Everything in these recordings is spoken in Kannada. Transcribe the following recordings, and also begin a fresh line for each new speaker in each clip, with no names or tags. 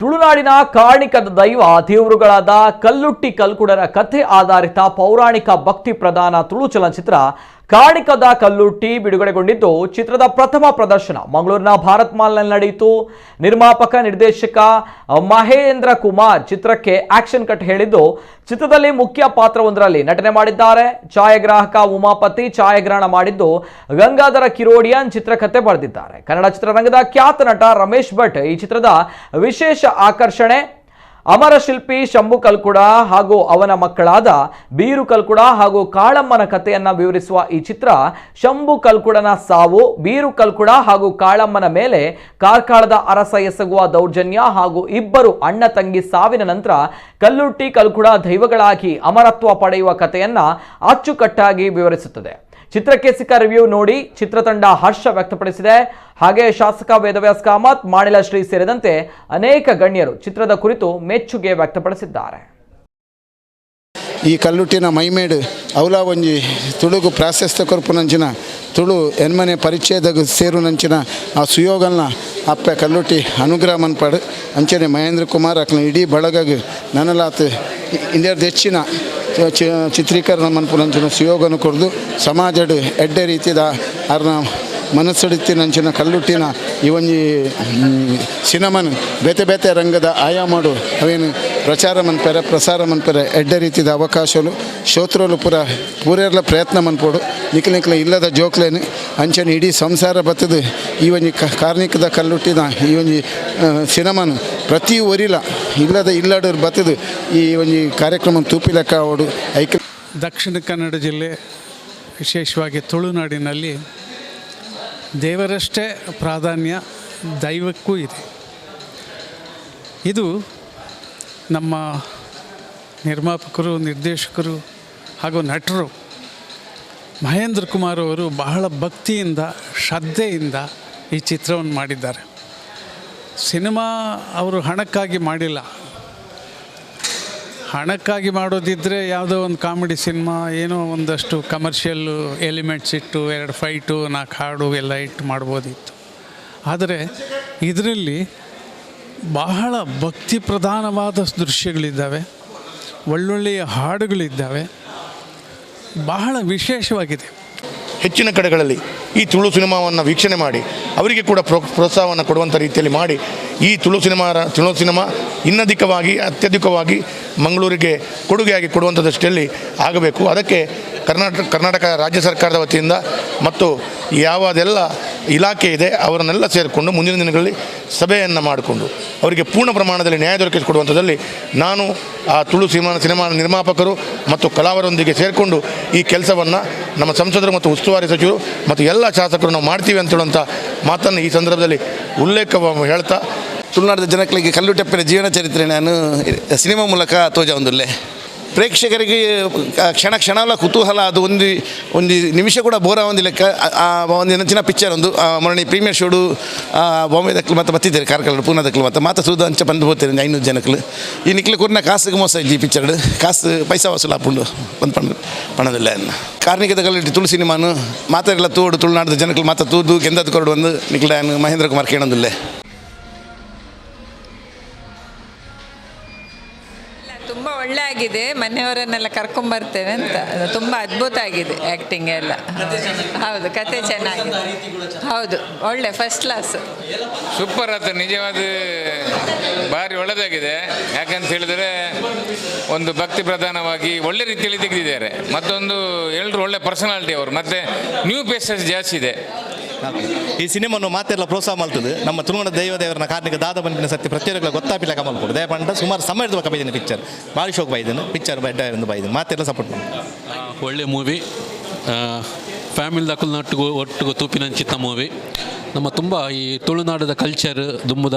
ತುಳುನಾಡಿನ ಕಾರ್ಣಿಕದ ದೈವ ದೇವರುಗಳಾದ ಕಲ್ಲುಟ್ಟಿ ಕಲ್ಕುಡರ ಕಥೆ ಆಧಾರಿತ ಪೌರಾಣಿಕ ಭಕ್ತಿ ಪ್ರಧಾನ ತುಳು ಚಲನಚಿತ್ರ ಕಾರ್ಣಿಕದ ಕಲ್ಲುಟ್ಟಿ ಬಿಡುಗಡೆಗೊಂಡಿದ್ದು ಚಿತ್ರದ ಪ್ರಥಮ ಪ್ರದರ್ಶನ ಮಂಗಳೂರಿನ ಭಾರತ್ ಮಾಲ್ನಲ್ಲಿ ನಡೆಯಿತು. ನಿರ್ಮಾಪಕ ನಿರ್ದೇಶಕ ಮಹೇಂದ್ರ ಕುಮಾರ್ ಚಿತ್ರಕ್ಕೆ ಆಕ್ಷನ್ ಕಟ್ ಹೇಳಿದ್ದು, ಚಿತ್ರದಲ್ಲಿ ಮುಖ್ಯ ಪಾತ್ರವೊಂದರಲ್ಲಿ ನಟನೆ ಮಾಡಿದ್ದಾರೆ. ಛಾಯಾಗ್ರಾಹಕ ಉಮಾಪತಿ ಛಾಯಾಗ್ರಹಣ ಮಾಡಿದ್ದು ಗಂಗಾಧರ ಕಿರೋಡಿಯನ್ ಚಿತ್ರಕಥೆ ಬರೆದಿದ್ದಾರೆ. ಕನ್ನಡ ಚಿತ್ರರಂಗದ ಖ್ಯಾತ ನಟ ರಮೇಶ್ ಭಟ್ ಈ ಚಿತ್ರದ ವಿಶೇಷ ಆಕರ್ಷಣೆ. ಅಮರ ಶಿಲ್ಪಿ ಶಂಭು ಕಲ್ಕುಡ ಹಾಗೂ ಅವನ ಮಕ್ಕಳಾದ ಬೀರು ಕಲ್ಕುಡ ಹಾಗೂ ಕಾಳಮ್ಮನ ಕಥೆಯನ್ನ ವಿವರಿಸುವ ಈ ಚಿತ್ರ ಶಂಭು ಕಲ್ಕುಡನ ಸಾವು, ಬೀರು ಕಲ್ಕುಡ ಹಾಗೂ ಕಾಳಮ್ಮನ ಮೇಲೆ ಕಾರ್ಕಳದ ಅರಸ ಎಸಗುವ ದೌರ್ಜನ್ಯ ಹಾಗೂ ಇಬ್ಬರು ಅಣ್ಣ ತಂಗಿ ಸಾವಿನ ನಂತರ ಕಲ್ಲುಟ್ಟಿ ಕಲ್ಕುಡ ದೈವಗಳಾಗಿ ಅಮರತ್ವ ಪಡೆಯುವ ಕಥೆಯನ್ನ ಅಚ್ಚುಕಟ್ಟಾಗಿ ವಿವರಿಸುತ್ತದೆ. ಚಿತ್ರಕ್ಕೆ ಸಿಕ್ಕ ರಿವ್ಯೂ ನೋಡಿ ಚಿತ್ರತಂಡ ಹರ್ಷ ವ್ಯಕ್ತಪಡಿಸಿದೆ. ಹಾಗೆ ಶಾಸಕ ವೇದವ್ಯಾಸ್ ಕಾಮತ್, ಮಾಣಿಲ ಶ್ರೀ ಸೇರಿದಂತೆ ಅನೇಕ ಗಣ್ಯರು ಚಿತ್ರದ ಕುರಿತು ಮೆಚ್ಚುಗೆ ವ್ಯಕ್ತಪಡಿಸಿದ್ದಾರೆ.
ಈ ಕಲ್ಲುಟ್ಟಿನ ಮೈಮೇಡು ಅವಲ ಒಂಜಿ ತುಳುಗು ಪ್ರಾಶಸ್ತ್ಯ ಕೊರ್ಪು ನಂಚಿನ ತುಳು ಎನ್ಮನೆ ಪರಿಚಯದಾಗ ಸೇರು ನಂಚಿನ ಆ ಸುಯೋಗಲ್ನ ಅಪ್ಪೆ ಕಲ್ಲುಟ್ಟಿ ಅನುಗ್ರಹ ಮನ್ಪಾಡು ಅಂಚನೆ ಮಹೇಂದ್ರ ಕುಮಾರ್ ಅಕ್ಲ ಇಡೀ ಬಳಗಗೆ ನನಲಾತ್ ಇಂಡಿಯಾದ ಹೆಚ್ಚಿನ ಚಿತ್ರೀಕರಣ ಮನ್ಪುನಂಚಿನ ಸುಯೋಗನ ಕೊರ್ದು ಸಮಾಜಡ್ ಎಡ್ಡೆ ರೀತಿದ ಅವ್ರನ್ನ ಮನಸ್ಸಡಿತಿ ನಂಚಿನ ಕಲ್ಲುಟ್ಟಿನ ಈ ಒಂಜಿ ಸಿನಿಮಾನು ಬೇತೆ ಬೇತೆ ರಂಗದ ಆಯಾಮಾಡು ಅವೇನು ಪ್ರಚಾರ ಮನ್ಪೆರೆ ಪ್ರಸಾರ ಮನ್ಪೆರೆ ಎಡ್ಡೆ ರೀತಿದ ಅವಕಾಶಗಳು ಶೋತ್ರೋಲು ಪೂರೆರ್ಲ ಪ್ರಯತ್ನ ಮನ್ಪೋಡು ನಿಖಿಲ ಇಲ್ಲದ ಜೋಕ್ಲೇನು ಅಂಚನೆ ಇಡೀ ಸಂಸಾರ ಬತ್ತದು ಈ ಒಂಜಿ ಕಾರ್ಣಿಕದ ಕಲ್ಲುಟ್ಟಿನ ಈ ಒಂಜಿ ಸಿನಿಮಾನು ಪ್ರತಿ ಒರಿಲ ಇಲ್ಲಡರು ಬತ್ತದು ಈ ಒಂಜಿ ಕಾರ್ಯಕ್ರಮ ತೂಪಿ ಲೆಕ್ಕ ಆವಡು ಐಕ.
ದಕ್ಷಿಣ ಕನ್ನಡ ಜಿಲ್ಲೆ ವಿಶೇಷವಾಗಿ ತುಳುನಾಡಿನಲ್ಲಿ ದೇವರಷ್ಟೇ ಪ್ರಾಧಾನ್ಯ ದೈವಕ್ಕೂ ಇದೆ. ಇದು ನಮ್ಮ ನಿರ್ಮಾಪಕರು, ನಿರ್ದೇಶಕರು ಹಾಗೂ ನಟರು ಮಹೇಂದ್ರ ಕುಮಾರ್ ಅವರು ಬಹಳ ಭಕ್ತಿಯಿಂದ ಶ್ರದ್ಧೆಯಿಂದ ಈ ಚಿತ್ರವನ್ನು ಮಾಡಿದ್ದಾರೆ. ಸಿನಿಮಾ ಅವರು ಹಣಕ್ಕಾಗಿ ಮಾಡಿಲ್ಲ. ಹಣಕ್ಕಾಗಿ ಮಾಡೋದಿದ್ದರೆ ಯಾವುದೋ ಒಂದು ಕಾಮಿಡಿ ಸಿನಿಮಾ ಏನೋ ಒಂದಷ್ಟು ಕಮರ್ಷಿಯಲ್ಲು ಎಲಿಮೆಂಟ್ಸ್ ಇಟ್ಟು 2 ಫೈಟು 4 ಹಾಡು ಎಲ್ಲ ಇಟ್ಟು ಮಾಡ್ಬೋದಿತ್ತು. ಆದರೆ ಇದರಲ್ಲಿ ಬಹಳ ಭಕ್ತಿ ಪ್ರಧಾನವಾದ ದೃಶ್ಯಗಳಿದ್ದಾವೆ, ಒಳ್ಳೊಳ್ಳೆಯ ಹಾಡುಗಳಿದ್ದಾವೆ, ಬಹಳ ವಿಶೇಷವಾಗಿದೆ.
ಹೆಚ್ಚಿನ ಕಡೆಗಳಲ್ಲಿ ಈ ತುಳು ಸಿನಿಮಾವನ್ನು ವೀಕ್ಷಣೆ ಮಾಡಿ ಅವರಿಗೆ ಕೂಡ ಪ್ರೋತ್ಸಾಹವನ್ನು ಕೊಡುವಂಥ ರೀತಿಯಲ್ಲಿ ಮಾಡಿ ಈ ತುಳು ಸಿನಿಮಾ ಇನ್ನಧಿಕವಾಗಿ ಅತ್ಯಧಿಕವಾಗಿ ಮಂಗಳೂರಿಗೆ ಕೊಡುಗೆಯಾಗಿ ಕೊಡುವಂಥ ದೃಷ್ಟಿಯಲ್ಲಿ ಆಗಬೇಕು. ಅದಕ್ಕೆ ಕರ್ನಾಟಕ ರಾಜ್ಯ ಸರ್ಕಾರದ ವತಿಯಿಂದ ಮತ್ತು ಯಾವುದೆಲ್ಲ ಇಲಾಖೆ ಇದೆ ಅವರನ್ನೆಲ್ಲ ಸೇರಿಕೊಂಡು ಮುಂದಿನ ದಿನಗಳಲ್ಲಿ ಸಭೆಯನ್ನು ಮಾಡಿಕೊಂಡು ಅವರಿಗೆ ಪೂರ್ಣ ಪ್ರಮಾಣದಲ್ಲಿ ನ್ಯಾಯ ದೊರಕಿಸಿಕೊಡುವಂಥದ್ದಲ್ಲಿ ನಾನು ಆ ತುಳು ಸಿನಿಮಾ ನಿರ್ಮಾಪಕರು ಮತ್ತು ಕಲಾವರೊಂದಿಗೆ ಸೇರಿಕೊಂಡು ಈ ಕೆಲಸವನ್ನು ನಮ್ಮ ಸಂಸದರು ಮತ್ತು ಉಸ್ತುವಾರಿ ಸಚಿವರು ಮತ್ತು ಎಲ್ಲ ಶಾಸಕರು ನಾವು ಮಾಡ್ತೀವಿ ಅಂತ ಹೇಳುವಂಥ ಮಾತನ್ನು ಈ ಸಂದರ್ಭದಲ್ಲಿ ಉಲ್ಲೇಖ ಹೇಳ್ತಾ,
ತುಳುನಾಡಿನ ಜನಗಳಿಗೆ ಕಲ್ಲುಟ್ಟಪ್ಪನ ಜೀವನ ಚರಿತ್ರೆ ನಾನು ಸಿನಿಮಾ ಮೂಲಕ ತೋಜಾವೊಂದುಲ್ಲೆ ಪ್ರೇಕ್ಷಕರಿಗೆ ಕ್ಷಣಲ ಕುತೂಹಲ ಅದು ಒಂದು ನಿಮಿಷ ಕೂಡ ಬೋರ ಒಂದು ಲೆಕ್ಕ ಒಂದು ನೆಂಚಿನ ಪಿಕ್ಚರ್ ಒಂದು ಮೊನ್ನೆ ಪ್ರೀಮಿಯರ್ ಶೋಡು ಬಾಂಬೆ ದಕ್ಕಲು ಮತ್ತು ಬತ್ತಿದ್ದಾರೆ ಕಾರ್ಕಳ ಪೂನಾ ದಕ್ಕಲು ಮತ್ತು ಸೂದ ಅಂಚ ಬಂದು ಹೋಗ್ತಾರೆ 500 ಜನಕ್ಕಲು ಈ ನಿಕ್ಲು ಕೊರಿನ ಕಾಸಿಗೆ ಮೋಸ ಈ ಪಿಕ್ಚರ್ ಕಾಸು ಪೈಸಾ ವಸೂಲು ಹಾಕೊಂಡು ಒಂದು ಪಣದಿಲ್ಲ ಅನ್ನ ಕಾರ್ಣಿಕದ ಕಲ್ಲುಟ್ಟಿ ತುಳು ಸಿನಿಮಾನು ಮಾತಾಡಲ್ಲ ತೋಡು ತುಳುನಾಡಿದ ಜನಕ್ಕಲು ಮಾತಾ ತೂದು ಗೆಂದದ್ದು ಕೊರಡು ಒಂದು ನಿಕ್ಲ ಮಹೇಂದ್ರ ಕುಮಾರ್ ಕೇಳೋದಿಲ್ಲ.
ತುಂಬ ಒಳ್ಳೆ ಆಗಿದೆ. ಮನೆಯವರನ್ನೆಲ್ಲ ಕರ್ಕೊಂಬರ್ತೇವೆ ಅಂತ. ತುಂಬ ಅದ್ಭುತ ಆಗಿದೆ ಆ್ಯಕ್ಟಿಂಗ್ ಎಲ್ಲ. ಹೌದು, ಕತೆ ಚೆನ್ನಾಗಿದೆ. ಹೌದು, ಒಳ್ಳೆ ಫಸ್ಟ್ ಕ್ಲಾಸ್,
ಸೂಪರ್ ಆಯ್ತು. ನಿಜವಾದ ಭಾರಿ ಒಳ್ಳೆದಾಗಿದೆ. ಯಾಕಂತ ಹೇಳಿದರೆ ಒಂದು ಭಕ್ತಿ ಪ್ರಧಾನವಾಗಿ ಒಳ್ಳೆ ರೀತಿಯಲ್ಲಿ ತೆಗೆದಿದ್ದಾರೆ. ಮತ್ತೊಂದು ಎಲ್ಲರೂ ಒಳ್ಳೆ ಪರ್ಸನಾಲಿಟಿ ಅವರು, ಮತ್ತು ನ್ಯೂ ಫೇಸಸ್ ಜಾಸ್ತಿ ಇದೆ.
ಈ ಸಿನಿಮಾನು ಮಾತೆಲ್ಲ ಪ್ರೋತ್ಸಾಹ ಮಾಡ್ತದೆ. ನಮ್ಮ ತುಳುನಾಡ ದೇವರನ್ನ ಕಾರ್ಣಿಕ ದಾದ ಬಂದಿನ ಸತ್ಯ ಪ್ರತ್ಯೇಕ ಗೊತ್ತಾಪಿಲ್ಲ ಕಮಲ್ ಕೊಡು ದಯಪಂಡ ಸುಮಾರು ಸಮಯದ ಬೈದಿನ ಪಿಕ್ಚರ್ ಭಾಳ ಶೋಕ್ ಬೈದನು ಪಿಕ್ಚರ್ ಬೆಡ್ಡ ಬೈದನು ಮಾತೆಲ್ಲ ಸಪೋರ್ಟ್ ಮಾಡಿ
ಒಳ್ಳೆ ಮೂವಿ. ಫ್ಯಾಮಿಲಿ ದಕ್ಕಲ್ನೊಟ್ಟಿಗೂ ಒಟ್ಟಿಗೂ ತೂಪಿನಂಚಿತ್ತ ಮೂವಿ. ನಮ್ಮ ತುಂಬ ಈ ತುಳುನಾಡದ ಕಲ್ಚರ್ ದುಂಬುದ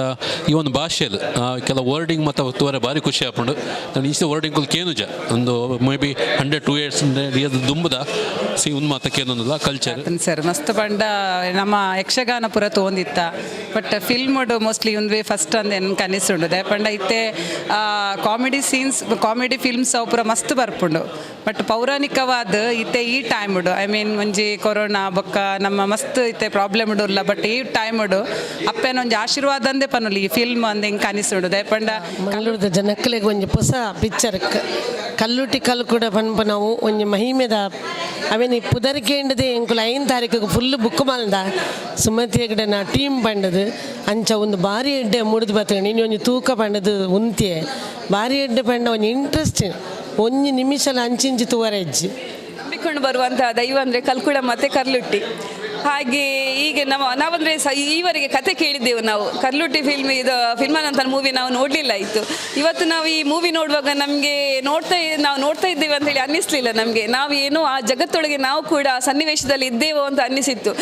ಈ ಒಂದು ಭಾಷೆಯಲ್ಲಿ ಕೆಲವು ವರ್ಡಿಂಗ್ ಮತ್ತು ತೋರೆ ಭಾರಿ ಖುಷಿ ಹಾಕೊಂಡು ನಾನು ಈಸ ವರ್ಡಿಂಗ್ ಕೇನುಜ ಒಂದು ಮೇ ಬಿ 100-2 ಇಯರ್ಸ್ ದುಂಬುದ ಒಂದು ಮಾತಕ್ಕೇನೊಂದಿಲ್ಲ ಕಲ್ಚರ್
ಸರ್ ಮಸ್ತ್ ಪಂಡ ನಮ್ಮ ಯಕ್ಷಗಾನ ಪುರ ತೋಂದಿತ್ತ ಬಟ್ ಫಿಲ್ಮ್ಡು ಮೋಸ್ಟ್ಲಿ ಒಂದು ಫಸ್ಟ್ ಅಂದ್ ಏನು ಕನಿಸುಂಡು ದಯಪಂಡ ಇತ್ತೆ ಕಾಮಿಡಿ ಸೀನ್ಸ್ ಕಾಮಿಡಿ ಫಿಲ್ಮ್ಸ್ ಅವು ಪೂರ ಮಸ್ತ್ ಬರ್ಪುಂಡು
ಬಟ್ ಪೌರಾಣಿಕವಾದ ಇತ್ತೆ ಈ ಟೈಮ್ಡು ಐ ಮೀನ್ ಒಂಜಿ ಕೊರೋನಾ ಬೊಕ್ಕ ನಮ್ಮ ಮಸ್ತ್ ಇತ್ತೆ ಪ್ರಾಬ್ಲಮ್ ಇಡಲ್ಲ ಬಟ್ ಈ ಟೈಮ್ಡು ಅಪ್ಪನ ಒಂಜಿ ಆಶೀರ್ವಾದ ಅಂದೇ ಪನ್ನುಲಿ ಈ ಫಿಲ್ಮ್ ಅಂದೆ ಹಿಂಗೆ ಕನಿಸುಡು ದಯಪಂಡ
ಮಂಗಳೂರದ ಜನಕ್ಕಲಿಗೆ ಒಂಜಿ ಹೊಸ ಪಿಕ್ಚರ್ ಕಲ್ಲುಟಿ ಕಲ್ಲು ಕೂಡ ಪನ್ಪ ನಾವು ಒಂಜಿ ಮಹಿಮೆದ ಅವೇನು ಪುದರ್ಕೇಂಡದೆ ಎಂಕುಲು 5 ತಾರೀಕಿಗೆ ಫುಲ್ ಬುಕ್ ಮಲ್ದ ಸುಮತಿ ಹೆಗ್ಡೆನ ಟೀಮ್ ಪಂಡದು ಅಂಚ ಒಂದು ಬಾರಿ ಎಡ್ಡೆ ಮುಡಿದು ಬರ್ತೇನೆ ಇನ್ನು ಒಂಜಿ ತೂಕ ಪಂಡದು ಉಂತೆ ಬಾರಿ ಎಡ್ಡೆ ಪಂಡ ಒಂಜಿ ಇಂಟ್ರೆಸ್ಟ್ ಒಂಜಿ ನಿಮಿಷಲ ಅಂಚಿಂಚಿ ತೂವರೆಜ್ಜಿ
ನಂಬಿಕೊಂಡು ಬರುವಂಥ ದೈವ ಅಂದರೆ ಕಲ್ಕುಳ ಮತ್ತು ಕರ್ಲುಟ್ಟಿ. ಹಾಗೆ ಈಗ ನಾವಂದರೆ ಈವರೆಗೆ ಕತೆ ಕೇಳಿದ್ದೆವು ನಾವು. ಕರ್ಲುಟ್ಟಿ ಫಿಲ್ಮನ್ ಅಂತ ಮೂವಿ ನಾವು ನೋಡಲಿಲ್ಲ ಇತ್ತು. ಇವತ್ತು ನಾವು ಈ ಮೂವಿ ನೋಡುವಾಗ ನಮಗೆ ನಾವು ನೋಡ್ತಾ ಇದ್ದೇವೆ ಅಂತ ಹೇಳಿ ಅನ್ನಿಸ್ಲಿಲ್ಲ ನಮಗೆ. ನಾವು ಏನೋ ಆ ಜಗತ್ತೊಳಗೆ ನಾವು ಕೂಡ ಸನ್ನಿವೇಶದಲ್ಲಿ ಇದ್ದೇವೋ ಅಂತ ಅನ್ನಿಸಿತ್ತು.